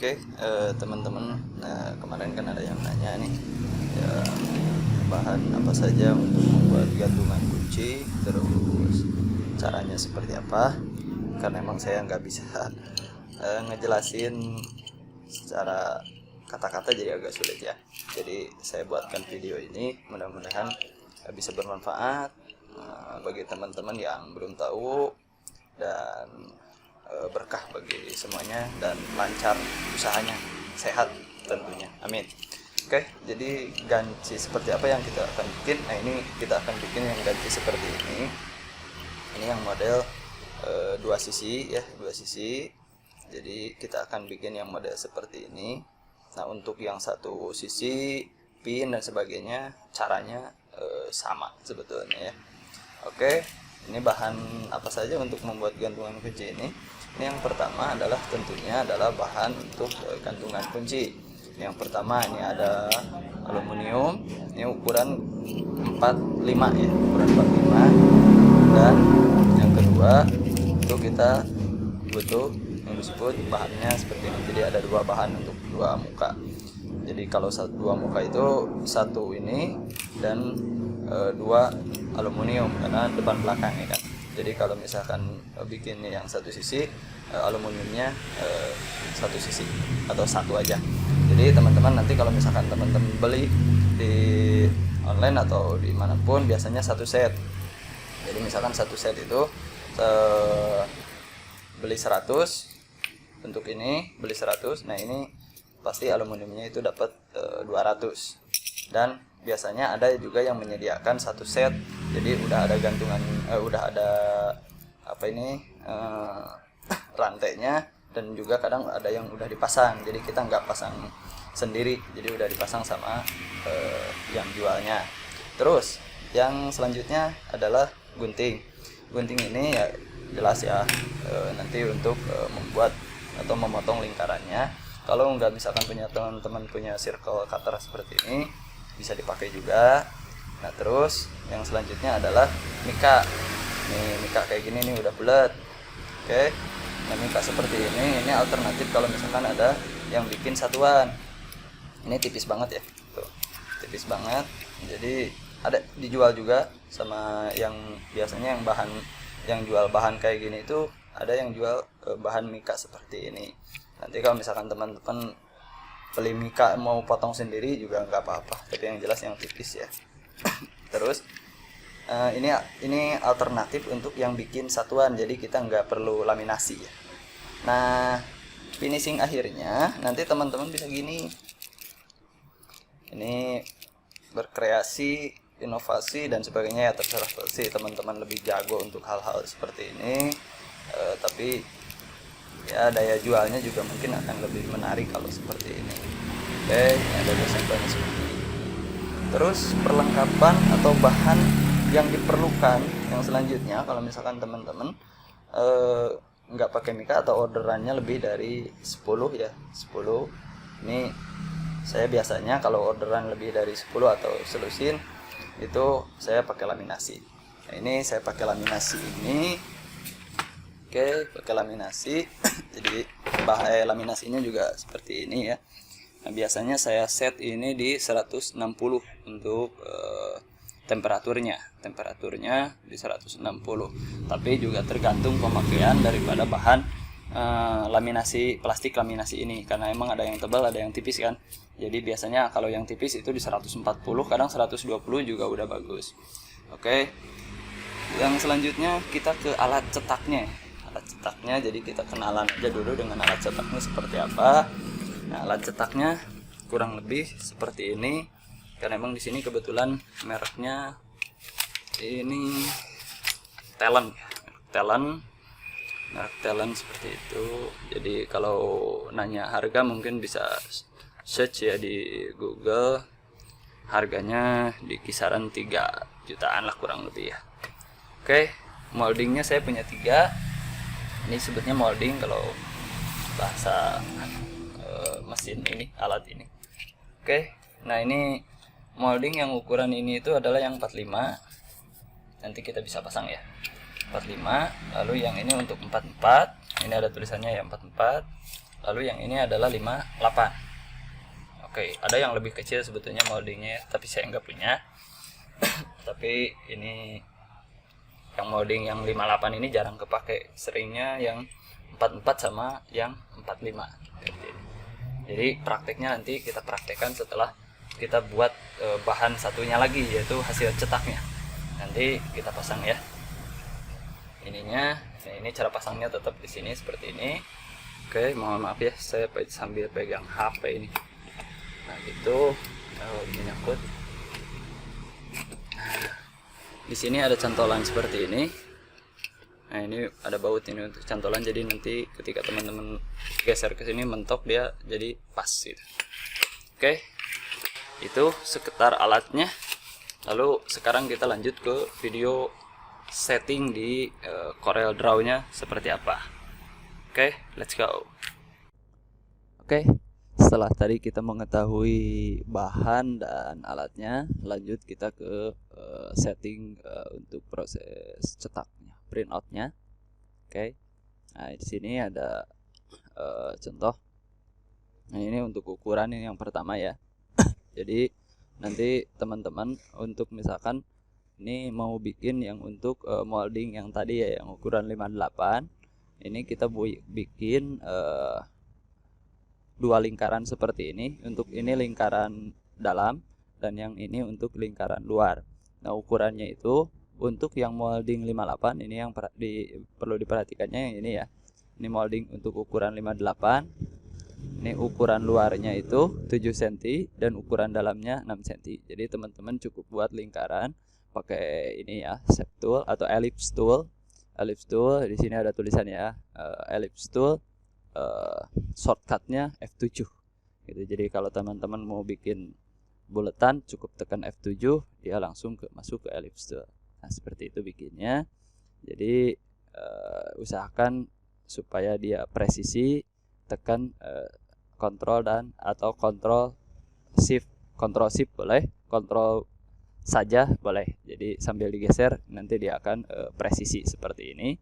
Oke, teman-teman, kemarin kan ada yang nanya nih, ya, bahan apa saja untuk membuat gantungan kunci, terus caranya seperti apa. Karena emang saya nggak bisa ngejelasin secara kata-kata, jadi agak sulit ya. Jadi saya buatkan video ini, mudah-mudahan bisa bermanfaat bagi teman-teman yang belum tahu, dan berkah bagi semuanya, dan lancar usahanya, sehat tentunya, amin. Oke, jadi ganci seperti apa yang kita akan bikin? Nah, ini kita akan bikin yang ganci seperti ini. Ini yang model dua sisi ya, dua sisi. Jadi kita akan bikin yang model seperti ini. Nah, untuk yang satu sisi pin dan sebagainya, caranya sama sebetulnya ya. Oke, ini bahan apa saja untuk membuat gantungan kunci ini? Ini yang pertama adalah tentunya adalah bahan untuk gantungan kunci. Yang pertama ini ada aluminium, ini ukuran 45 ya, ukuran 45. Dan yang kedua itu kita butuh yang disebut bahannya seperti ini. Jadi ada dua bahan untuk dua muka. Jadi kalau dua muka itu satu ini dan dua aluminium, karena depan belakang ya kan. Jadi kalau misalkan bikin yang satu sisi, aluminiumnya satu sisi atau satu aja. Jadi teman-teman nanti kalau misalkan teman-teman beli di online atau dimanapun, biasanya satu set. Jadi misalkan satu set itu beli 100 untuk ini, beli 100. Nah, ini pasti aluminiumnya itu dapat 200. Dan biasanya ada juga yang menyediakan satu set, jadi udah ada gantungan, udah ada apa ini rantainya, dan juga kadang ada yang udah dipasang, jadi kita nggak pasang sendiri, jadi udah dipasang sama yang jualnya. Terus yang selanjutnya adalah gunting. Gunting ini ya jelas ya, nanti untuk membuat atau memotong lingkarannya. Kalau nggak misalkan punya teman-teman punya circle cutter seperti ini, bisa dipakai juga. Nah, terus yang selanjutnya adalah mika. Nih, mika kayak gini nih udah bulat. Oke. Nah, mika seperti ini alternatif kalau misalkan ada yang bikin satuan. Ini tipis banget ya. Tuh. Tipis banget. Jadi ada dijual juga sama yang biasanya yang bahan yang jual bahan kayak gini itu ada yang jual bahan mika seperti ini. Nanti kalau misalkan teman-teman beli mika mau potong sendiri juga nggak apa-apa, tapi yang jelas yang tipis ya. Terus ini alternatif untuk yang bikin satuan, jadi kita nggak perlu laminasi ya. Nah, finishing akhirnya nanti teman-teman bisa gini. Ini berkreasi, inovasi dan sebagainya ya, terserah sih teman-teman lebih jago untuk hal-hal seperti ini. Tapi ya daya jualnya juga mungkin akan lebih menarik kalau seperti ini. Oke, ini ada sampelnya seperti ini. Terus perlengkapan atau bahan yang diperlukan yang selanjutnya, kalau misalkan teman-teman nggak pakai mika atau orderannya lebih dari 10 ya, 10. Ini saya biasanya kalau orderan lebih dari 10 atau selusin itu saya pakai laminasi. Nah, ini saya pakai laminasi ini. Oke, pakai laminasi. Jadi laminasinya juga seperti ini ya. Nah, biasanya saya set ini di 160 untuk temperaturnya di 160. Tapi juga tergantung pemakaian daripada bahan laminasi, plastik laminasi ini, karena emang ada yang tebal, ada yang tipis kan. Jadi biasanya kalau yang tipis itu di 140, kadang 120 juga udah bagus. Oke. Yang selanjutnya kita ke alat cetaknya. Alat cetaknya, jadi kita kenalan aja dulu dengan alat cetaknya seperti apa. Nah, alat cetaknya kurang lebih seperti ini, karena emang di sini kebetulan mereknya ini Talent, merek Talent seperti itu. Jadi kalau nanya harga mungkin bisa search ya di Google, harganya di kisaran 3 jutaan lah kurang lebih ya. Oke, moldingnya saya punya 3. Ini sebutnya molding kalau bahasa mesin ini, alat ini. Oke, nah ini molding yang ukuran ini itu adalah yang 45. Nanti kita bisa pasang ya, 45. Lalu yang ini untuk 44. Ini ada tulisannya ya 44. lalu yang ini adalah 58. Oke, ada yang lebih kecil sebetulnya moldingnya, tapi saya nggak punya. Tapi ini yang molding yang 58 ini jarang kepake, seringnya yang 44 sama yang 45. Jadi prakteknya nanti kita praktekkan setelah kita buat bahan satunya lagi, yaitu hasil cetaknya. Nanti kita pasang ya. Ininya, nah ini cara pasangnya tetap di sini seperti ini. Oke, mohon maaf ya, saya sambil pegang HP ini. Nah gitu, ini nyangkut. Di sini ada cantolan seperti ini. Nah ini ada baut ini untuk cantolan, jadi nanti ketika teman-teman geser ke sini mentok dia jadi pas gitu. Oke, itu sekitar alatnya. Lalu sekarang kita lanjut ke video setting di Corel Draw-nya seperti apa. Oke, let's go. Oke, setelah tadi kita mengetahui bahan dan alatnya, lanjut kita ke setting untuk proses cetaknya, printoutnya. Oke, nah di sini ada contoh. Nah ini untuk ukuran ini yang pertama ya. Jadi nanti teman-teman untuk misalkan ini mau bikin yang untuk molding yang tadi ya, yang ukuran 58, ini kita bikin dua lingkaran seperti ini. Untuk ini lingkaran dalam dan yang ini untuk lingkaran luar. Nah ukurannya itu untuk yang molding 58 ini yang perlu diperhatikannya yang ini ya. Ini molding untuk ukuran 58. Ini ukuran luarnya itu 7 cm dan ukuran dalamnya 6 cm. Jadi teman-teman cukup buat lingkaran pakai ini ya, shape tool atau ellipse tool. Ellipse tool di sini ada tulisannya ya, ellipse tool. Shortcutnya F7 gitu. Jadi kalau teman-teman mau bikin buletan cukup tekan F7, dia langsung masuk ke ellipse tool. Nah seperti itu bikinnya. Jadi usahakan supaya dia presisi, tekan kontrol dan atau kontrol shift boleh, kontrol saja boleh. Jadi sambil digeser nanti dia akan presisi seperti ini.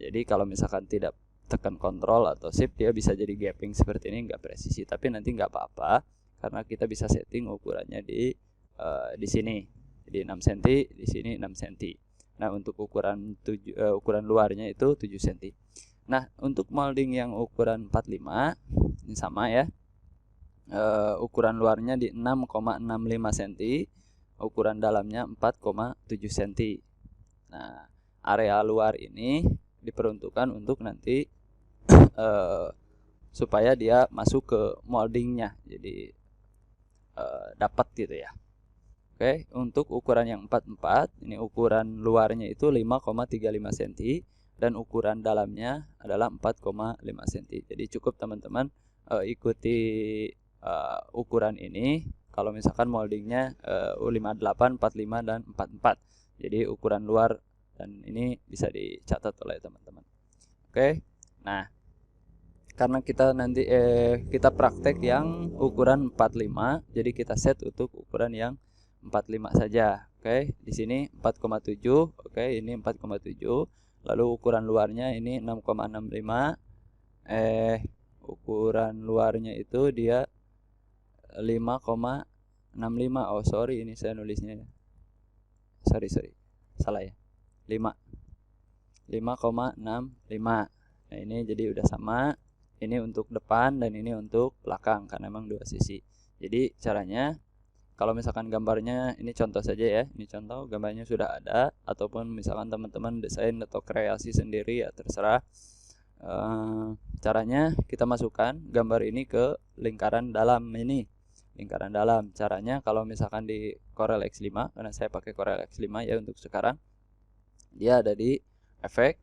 Jadi kalau misalkan tidak tekan kontrol atau shift, dia bisa jadi gapping seperti ini, nggak presisi. Tapi nanti nggak apa-apa karena kita bisa setting ukurannya di sini. Jadi 6 cm, di sini 6 cm. Nah untuk ukuran luarnya itu 7 cm. Nah untuk molding yang ukuran 45 ini sama ya. Ukuran luarnya di 6,65 cm, ukuran dalamnya 4,7 cm. Nah area luar ini diperuntukkan untuk nanti supaya dia masuk ke moldingnya, jadi dapat gitu ya. Oke, untuk ukuran yang 44 ini ukuran luarnya itu 5,35 cm dan ukuran dalamnya adalah 4,5 cm. Jadi cukup teman-teman ikuti ukuran ini kalau misalkan moldingnya 58, 45 dan 44. Jadi ukuran luar dan ini bisa dicatat oleh teman-teman. Oke. Nah, karena kita nanti kita praktek yang ukuran 45, jadi kita set untuk ukuran yang 45 saja. Oke, di sini 4,7. Oke, ini 4,7. Lalu ukuran luarnya ini 6,65. Ukuran luarnya itu dia 5,65. Oh, sorry, ini saya nulisnya. Sorry. Salah ya. 5,65. Nah, ini jadi udah sama. Ini untuk depan dan ini untuk belakang karena memang dua sisi. Jadi caranya kalau misalkan gambarnya ini contoh saja ya. Ini contoh gambarnya sudah ada ataupun misalkan teman-teman desain atau kreasi sendiri ya terserah. Caranya kita masukkan gambar ini ke lingkaran dalam ini. Lingkaran dalam. Caranya kalau misalkan di Corel X5, karena saya pakai Corel X5 ya untuk sekarang. Dia ada di efek,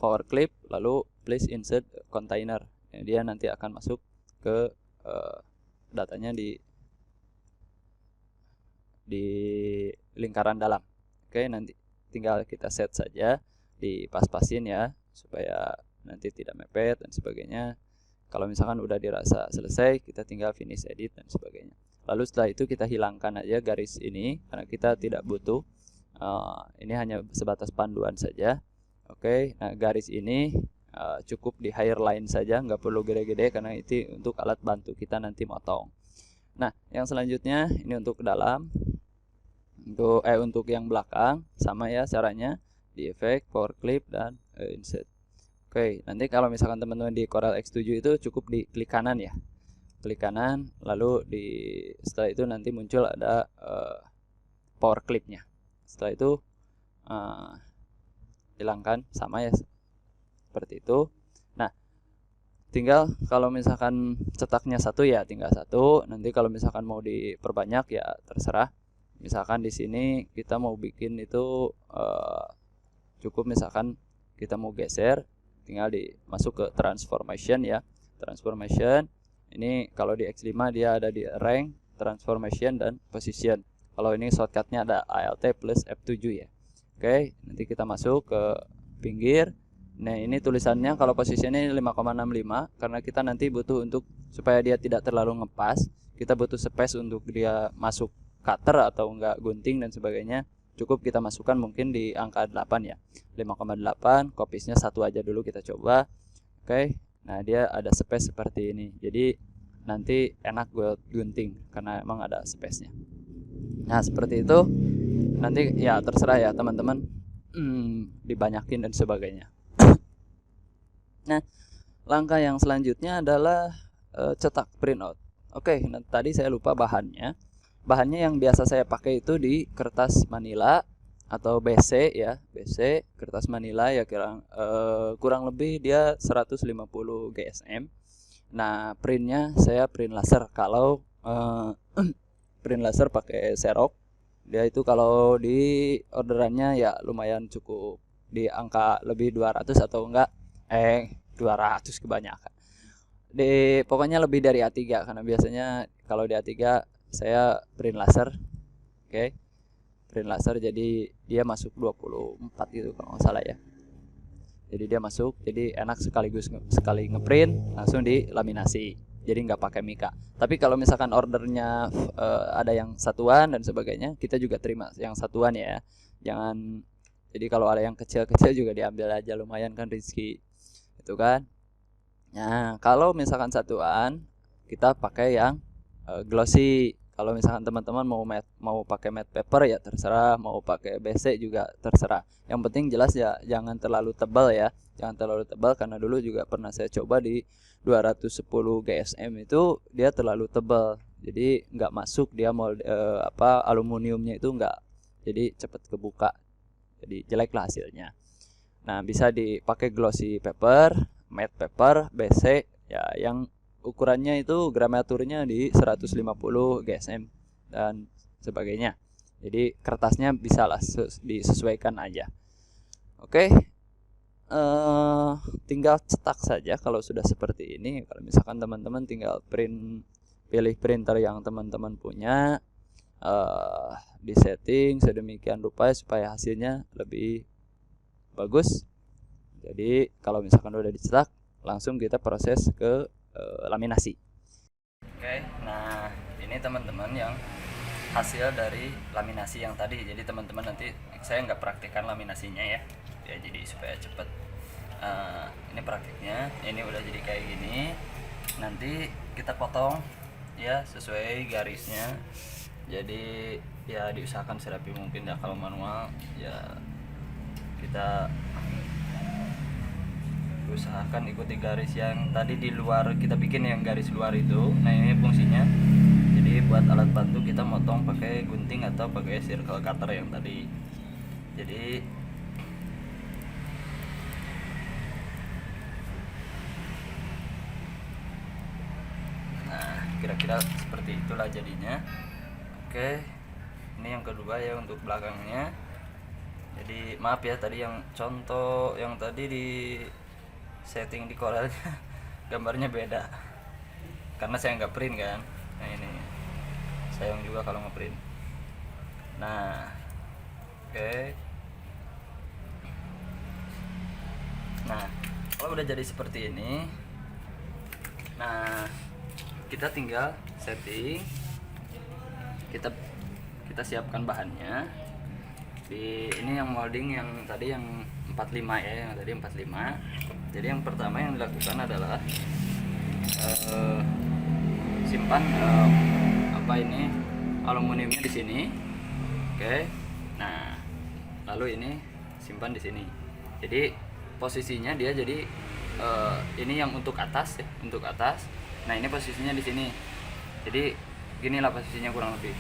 power clip, lalu please insert container. Dia nanti akan masuk ke datanya di lingkaran dalam. Oke, nanti tinggal kita set saja, dipas-pasin ya supaya nanti tidak mepet dan sebagainya. Kalau misalkan udah dirasa selesai, kita tinggal finish edit dan sebagainya. Lalu setelah itu kita hilangkan aja garis ini karena kita tidak butuh. Ini hanya sebatas panduan saja. Oke, nah garis ini cukup di higher line saja, nggak perlu gede-gede karena itu untuk alat bantu kita nanti motong. Nah, yang selanjutnya ini untuk ke dalam. Untuk yang belakang sama ya caranya, di efek, power clip, dan insert. Oke, nanti kalau misalkan teman-teman di Corel X7 itu cukup di klik kanan ya. Klik kanan, lalu setelah itu nanti muncul ada power clipnya. Setelah itu hilangkan sama ya, seperti itu. Nah, tinggal kalau misalkan cetaknya satu ya tinggal satu. Nanti kalau misalkan mau diperbanyak ya terserah. Misalkan di sini kita mau bikin itu cukup, misalkan kita mau geser, tinggal masuk ke transformation ya. Transformation ini kalau di X5 dia ada di rank, transformation, dan position. Kalau ini shortcutnya ada Alt plus F7 ya. Oke, nanti kita masuk ke pinggir. Nah, ini tulisannya kalau posisinya 5,65 karena kita nanti butuh untuk supaya dia tidak terlalu ngepas, kita butuh space untuk dia masuk cutter atau enggak gunting dan sebagainya. Cukup kita masukkan mungkin di angka 8 ya. 5,8, copiesnya 1 aja dulu kita coba. Oke. Nah, dia ada space seperti ini. Jadi nanti enak buat gunting karena emang ada space-nya. Nah, seperti itu. Nanti ya terserah ya teman-teman, dibanyakin dan sebagainya. Nah, langkah yang selanjutnya adalah cetak printout. Oke, nah, tadi saya lupa bahannya. Bahannya yang biasa saya pakai itu di kertas manila atau BC ya, BC kertas manila ya, kurang lebih dia 150 GSM. Nah, printnya saya print laser. Kalau print laser pakai Xerox, dia itu kalau di orderannya ya lumayan cukup di angka lebih 200 atau enggak 200 kebanyakan. Pokoknya lebih dari A3 karena biasanya kalau di A3 saya print laser. Oke. Print laser jadi dia masuk 24 gitu kalau nggak salah ya. Jadi dia masuk, jadi enak sekali ngeprint langsung dilaminasi. Jadi nggak pakai mika. Tapi kalau misalkan ordernya ada yang satuan dan sebagainya, kita juga terima yang satuan ya. Jangan, jadi kalau ada yang kecil-kecil juga diambil aja, lumayan kan rezeki. Itu kan. Nah, kalau misalkan satuan, kita pakai yang glossy. Kalau misalkan teman-teman mau pakai matte paper ya terserah, mau pakai BC juga terserah. Yang penting jelas ya jangan terlalu tebal ya. Jangan terlalu tebal karena dulu juga pernah saya coba di 210 GSM itu dia terlalu tebal. Jadi nggak masuk dia aluminiumnya itu nggak. Jadi cepat kebuka. Jadi jelek lah hasilnya. Nah, bisa dipakai glossy paper, matte paper, BC ya yang ukurannya itu gramaturnya di 150 GSM dan sebagainya. Jadi kertasnya bisa lah disesuaikan aja. Oke. Tinggal cetak saja kalau sudah seperti ini. Kalau misalkan teman-teman tinggal pilih printer yang teman-teman punya, di setting sedemikian rupa supaya hasilnya lebih bagus. Jadi kalau misalkan udah dicetak, langsung kita proses ke laminasi. Oke, nah ini teman-teman yang hasil dari laminasi yang tadi. Jadi teman-teman nanti saya nggak praktikkan laminasinya ya, jadi supaya cepet. Ini praktiknya, ini udah jadi kayak gini. Nanti kita potong ya sesuai garisnya. Jadi ya diusahakan serapi mungkin ya, kalau manual ya kita usahakan ikuti garis yang tadi di luar kita bikin, yang garis luar itu. Nah, ini fungsinya jadi buat alat bantu kita motong pakai gunting atau pakai circle cutter yang tadi. Jadi nah kira-kira seperti itulah jadinya. Oke, ini yang kedua ya untuk belakangnya. Jadi maaf ya tadi yang contoh yang tadi di setting di Corelnya gambarnya beda karena saya nggak print kan. Nah, ini sayang juga kalau ngeprint. Nah, oke. Nah, kalau udah jadi seperti ini, nah kita tinggal setting, kita siapkan bahannya. Di ini yang molding yang tadi yang 45 ya, yang tadi 45. Jadi yang pertama yang dilakukan adalah simpan aluminiumnya di sini. Oke. Nah, lalu ini simpan di sini. Jadi posisinya dia jadi ini yang untuk atas ya, untuk atas. Nah, ini posisinya di sini. Jadi ginilah posisinya kurang lebih.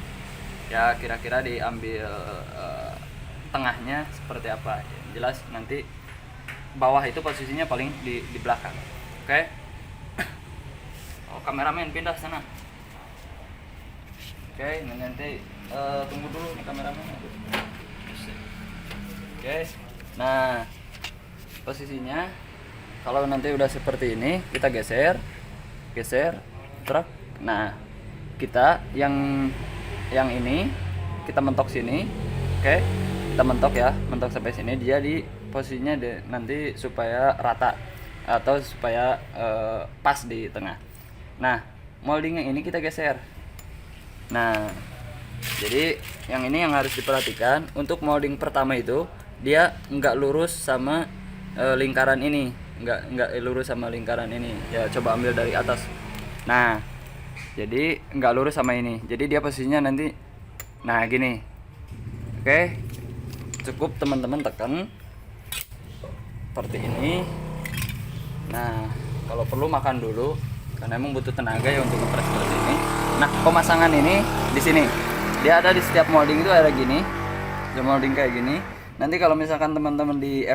Ya kira-kira diambil tengahnya seperti apa. Jelas nanti bawah itu posisinya paling di belakang. Oke. Oh, kameramen pindah sana. Oke, nanti tunggu dulu nih kameramen. Oke. Nah, posisinya kalau nanti udah seperti ini, kita geser, truk. Nah, kita yang ini kita mentok sini. Oke. Kita mentok ya, mentok sampai sini, dia di posisinya nanti supaya rata atau supaya pas di tengah. Nah, molding yang ini kita geser. Nah, jadi yang ini yang harus diperhatikan. Untuk molding pertama itu dia nggak lurus sama lingkaran ini, nggak lurus sama lingkaran ini. Ya coba ambil dari atas. Nah, jadi nggak lurus sama ini. Jadi dia posisinya nanti, nah gini. Oke, cukup teman-teman tekan seperti ini. Nah, kalau perlu makan dulu karena emang butuh tenaga ya untuk ngepres seperti ini. Nah, pemasangan ini di sini. Dia ada di setiap molding itu ada gini. Ada molding kayak gini. Nanti kalau misalkan teman-teman di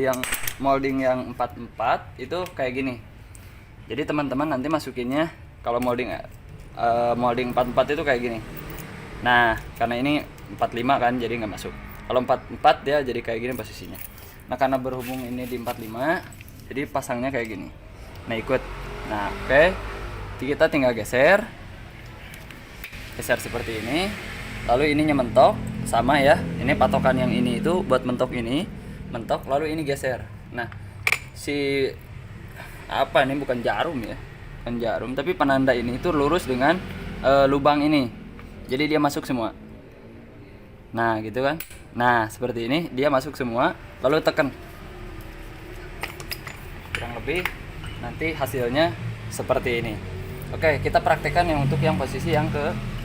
yang molding yang 44 itu kayak gini. Jadi teman-teman nanti masukinnya kalau molding 44 itu kayak gini. Nah, karena ini 45 kan jadi nggak masuk. Kalau 44 dia jadi kayak gini posisinya. Nah, karena berhubung ini di 45, jadi pasangnya kayak gini. Nah, ikut. Nah, oke. Kita tinggal geser seperti ini. Lalu ininya mentok sama ya. Ini patokan yang ini itu buat mentok ini, mentok lalu ini geser. Nah, ini bukan jarum ya. Bukan jarum, tapi penanda ini itu lurus dengan lubang ini. Jadi dia masuk semua. Nah, gitu kan. Nah, seperti ini dia masuk semua, lalu tekan. Kurang lebih nanti hasilnya seperti ini. Oke, kita praktekkan yang untuk yang posisi yang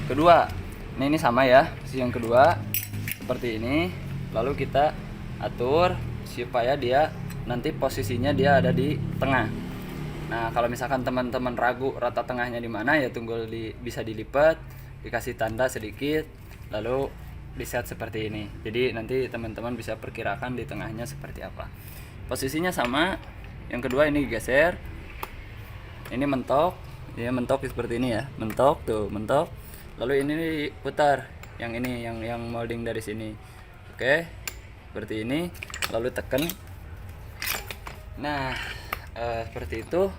kedua. Ini sama ya, posisi yang kedua seperti ini. Lalu kita atur supaya dia nanti posisinya dia ada di tengah. Nah, kalau misalkan teman-teman ragu rata tengahnya di mana ya tunggu bisa dilipat, dikasih tanda sedikit, lalu di-set seperti ini. Jadi nanti teman-teman bisa perkirakan di tengahnya seperti apa. Posisinya sama. Yang kedua ini geser. Ini mentok. Ya mentok seperti ini ya. Mentok tuh, mentok. Lalu ini putar. Yang ini yang molding dari sini. Oke. Seperti ini. Lalu tekan. Nah, seperti itu.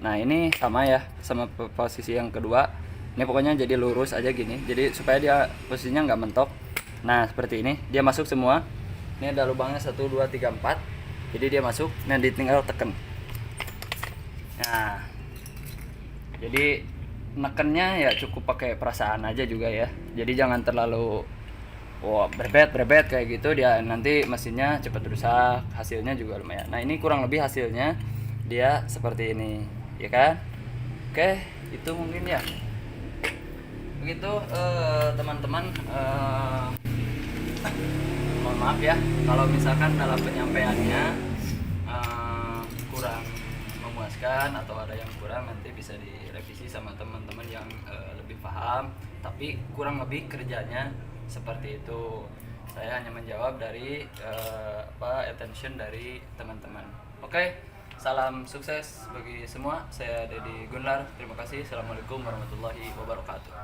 Nah, ini sama ya, sama posisi yang kedua. Ini pokoknya jadi lurus aja gini. Jadi supaya dia posisinya nggak mentok. Nah, seperti ini. Dia masuk semua. Ini ada lubangnya 1 2 3 4. Jadi dia masuk. Nah, ditinggal tekan. Nah, jadi nekennya ya cukup pakai perasaan aja juga ya. Jadi jangan terlalu berbet kayak gitu, dia nanti mesinnya cepat rusak, hasilnya juga lumayan. Nah, ini kurang lebih hasilnya dia seperti ini, ya kan? Oke, itu mungkin ya. Begitu teman-teman, mohon maaf ya kalau misalkan dalam penyampaiannya kurang memuaskan atau ada yang kurang, nanti bisa direvisi sama teman-teman yang lebih paham. Tapi kurang lebih kerjanya seperti itu. Saya hanya menjawab dari attention dari teman-teman. Oke, salam sukses bagi semua. Saya Dedi Gunlar. Terima kasih. Assalamualaikum warahmatullahi wabarakatuh.